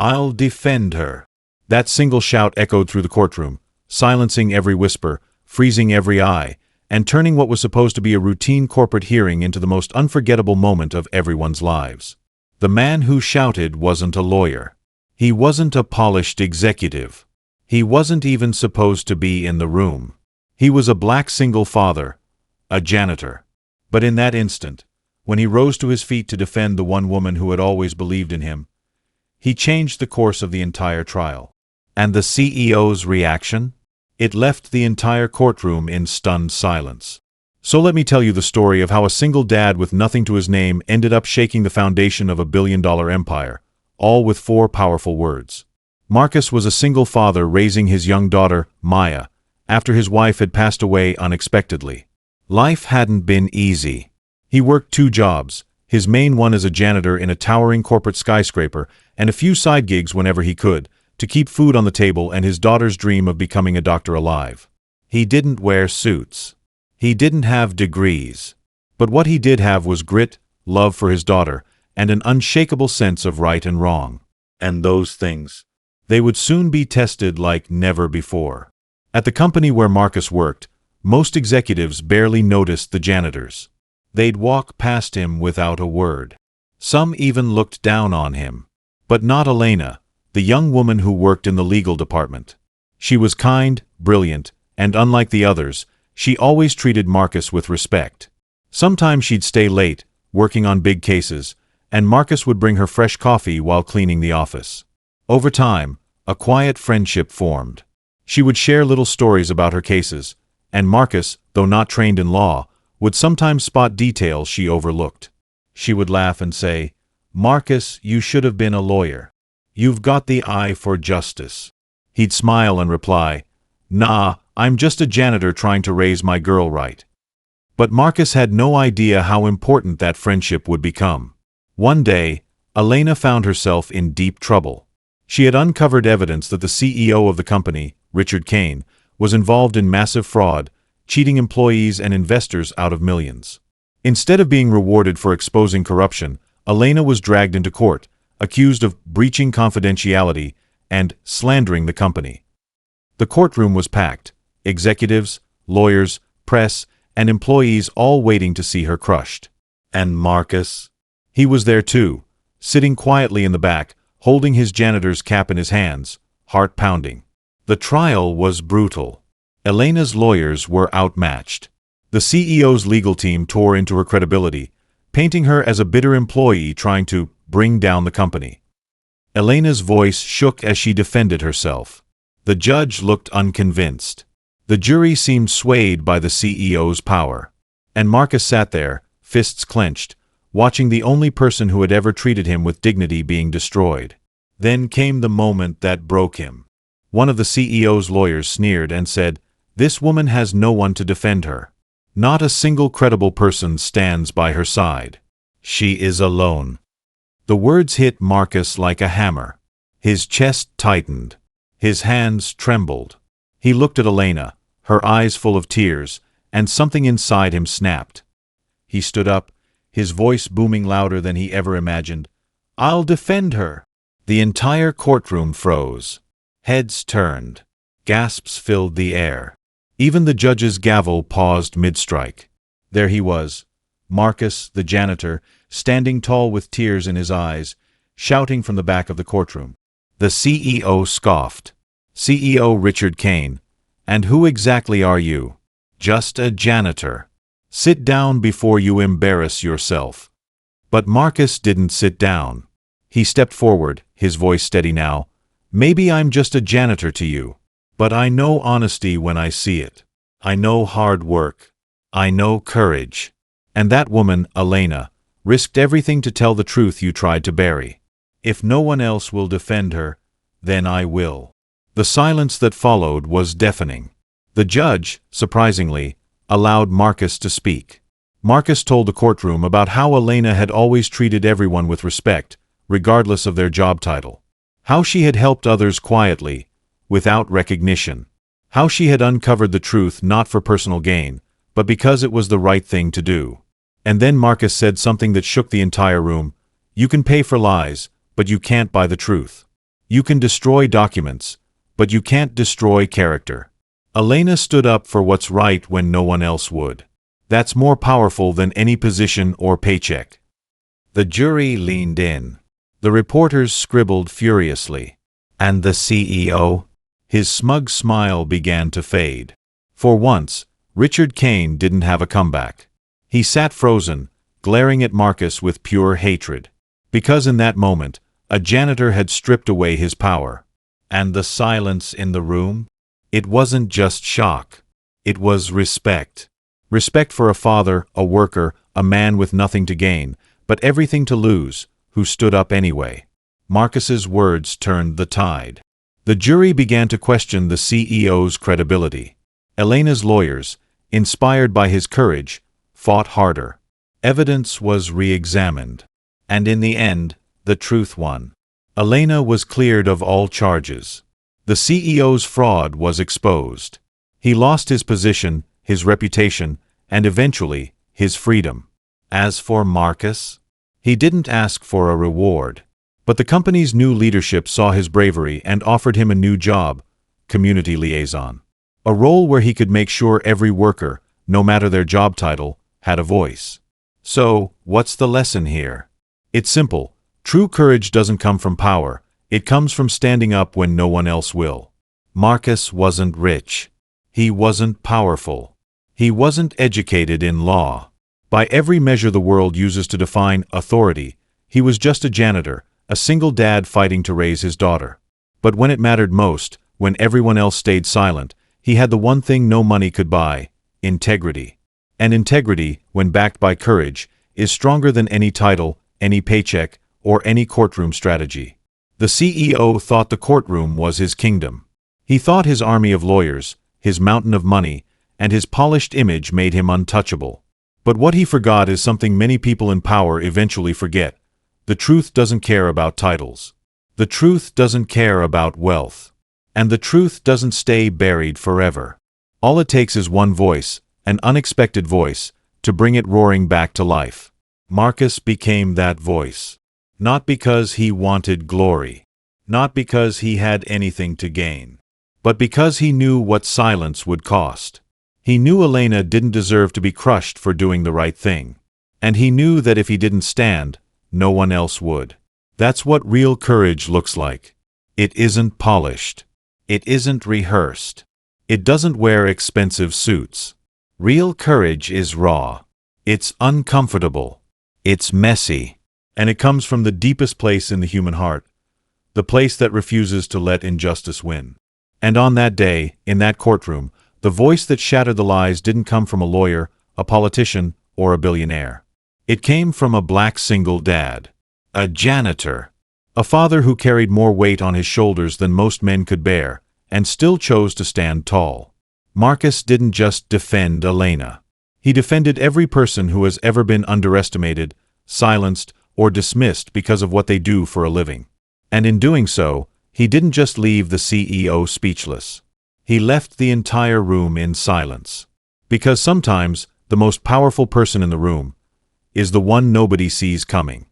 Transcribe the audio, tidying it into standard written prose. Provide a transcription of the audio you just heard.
I'll defend her." That single shout echoed through the courtroom, silencing every whisper, freezing every eye, and turning what was supposed to be a routine corporate hearing into the most unforgettable moment of everyone's lives. The man who shouted wasn't a lawyer. He wasn't a polished executive. He wasn't even supposed to be in the room. He was a black single father, a janitor. But in that instant, when he rose to his feet to defend the one woman who had always believed in him, he changed the course of the entire trial. And the CEO's reaction? It left the entire courtroom in stunned silence. So let me tell you the story of how a single dad with nothing to his name ended up shaking the foundation of a billion-dollar empire, all with 4 powerful words. Marcus was a single father raising his young daughter, Maya, after his wife had passed away unexpectedly. Life hadn't been easy. He worked 2 jobs, his main one as a janitor in a towering corporate skyscraper, and a few side gigs whenever he could, to keep food on the table and his daughter's dream of becoming a doctor alive. He didn't wear suits. He didn't have degrees. But what he did have was grit, love for his daughter, and an unshakable sense of right and wrong. And those things, they would soon be tested like never before. At the company where Marcus worked, most executives barely noticed the janitors. They'd walk past him without a word. Some even looked down on him. But not Elena, the young woman who worked in the legal department. She was kind, brilliant, and unlike the others, she always treated Marcus with respect. Sometimes she'd stay late, working on big cases, and Marcus would bring her fresh coffee while cleaning the office. Over time, a quiet friendship formed. She would share little stories about her cases, and Marcus, though not trained in law, would sometimes spot details she overlooked. She would laugh and say, "Marcus, you should have been a lawyer. You've got the eye for justice." He'd smile and reply, "Nah, I'm just a janitor trying to raise my girl right." But Marcus had no idea how important that friendship would become. One day, Elena found herself in deep trouble. She had uncovered evidence that the CEO of the company, Richard Kane, was involved in massive fraud, cheating employees and investors out of millions. Instead of being rewarded for exposing corruption, Elena was dragged into court, accused of breaching confidentiality and slandering the company. The courtroom was packed, executives, lawyers, press, and employees all waiting to see her crushed. And Marcus? He was there too, sitting quietly in the back, holding his janitor's cap in his hands, heart pounding. The trial was brutal. Elena's lawyers were outmatched. The CEO's legal team tore into her credibility, painting her as a bitter employee trying to bring down the company. Elena's voice shook as she defended herself. The judge looked unconvinced. The jury seemed swayed by the CEO's power. And Marcus sat there, fists clenched, watching the only person who had ever treated him with dignity being destroyed. Then came the moment that broke him. One of the CEO's lawyers sneered and said, "This woman has no one to defend her. Not a single credible person stands by her side. She is alone." The words hit Marcus like a hammer. His chest tightened. His hands trembled. He looked at Elena, her eyes full of tears, and something inside him snapped. He stood up, his voice booming louder than he ever imagined. "I'll defend her." The entire courtroom froze. Heads turned. Gasps filled the air. Even the judge's gavel paused mid-strike. There he was, Marcus, the janitor, standing tall with tears in his eyes, shouting from the back of the courtroom. The CEO scoffed. "CEO Richard Kane, and who exactly are you?" "Just a janitor. Sit down before you embarrass yourself." But Marcus didn't sit down. He stepped forward, his voice steady now. "Maybe I'm just a janitor to you, but I know honesty when I see it. I know hard work. I know courage. And that woman, Elena, risked everything to tell the truth you tried to bury. If no one else will defend her, then I will." The silence that followed was deafening. The judge, surprisingly, allowed Marcus to speak. Marcus told the courtroom about how Elena had always treated everyone with respect, regardless of their job title. How she had helped others quietly, without recognition. How she had uncovered the truth not for personal gain, but because it was the right thing to do. And then Marcus said something that shook the entire room. "You can pay for lies, but you can't buy the truth." You can destroy documents, but you can't destroy character. Elena stood up for what's right when no one else would. That's more powerful than any position or paycheck. The jury leaned in. The reporters scribbled furiously. And the CEO? His smug smile began to fade. For once, Richard Kane didn't have a comeback. He sat frozen, glaring at Marcus with pure hatred. Because in that moment, a janitor had stripped away his power. And the silence in the room? It wasn't just shock. It was respect. Respect for a father, a worker, a man with nothing to gain, but everything to lose, who stood up anyway. Marcus's words turned the tide. The jury began to question the CEO's credibility. Elena's lawyers, inspired by his courage, fought harder. Evidence was re-examined. And in the end, the truth won. Elena was cleared of all charges. The CEO's fraud was exposed. He lost his position, his reputation, and eventually, his freedom. As for Marcus, he didn't ask for a reward. But the company's new leadership saw his bravery and offered him a new job, community liaison. A role where he could make sure every worker, no matter their job title, had a voice. So, what's the lesson here? It's simple. True courage doesn't come from power. It comes from standing up when no one else will. Marcus wasn't rich. He wasn't powerful. He wasn't educated in law. By every measure the world uses to define authority, he was just a janitor, a single dad fighting to raise his daughter. But when it mattered most, when everyone else stayed silent, he had the one thing no money could buy: integrity. And integrity, when backed by courage, is stronger than any title, any paycheck, or any courtroom strategy. The CEO thought the courtroom was his kingdom. He thought his army of lawyers, his mountain of money, and his polished image made him untouchable. But what he forgot is something many people in power eventually forget. The truth doesn't care about titles. The truth doesn't care about wealth. And the truth doesn't stay buried forever. All it takes is one voice, an unexpected voice, to bring it roaring back to life. Marcus became that voice. Not because he wanted glory. Not because he had anything to gain. But because he knew what silence would cost. He knew Elena didn't deserve to be crushed for doing the right thing. And he knew that if he didn't stand, no one else would. That's what real courage looks like. It isn't polished. It isn't rehearsed. It doesn't wear expensive suits. Real courage is raw. It's uncomfortable. It's messy. And it comes from the deepest place in the human heart, the place that refuses to let injustice win. And on that day, in that courtroom, the voice that shattered the lies didn't come from a lawyer, a politician, or a billionaire. It came from a black single dad. A janitor. A father who carried more weight on his shoulders than most men could bear, and still chose to stand tall. Marcus didn't just defend Elena. He defended every person who has ever been underestimated, silenced, or dismissed because of what they do for a living. And in doing so, he didn't just leave the CEO speechless. He left the entire room in silence. Because sometimes, the most powerful person in the room is the one nobody sees coming.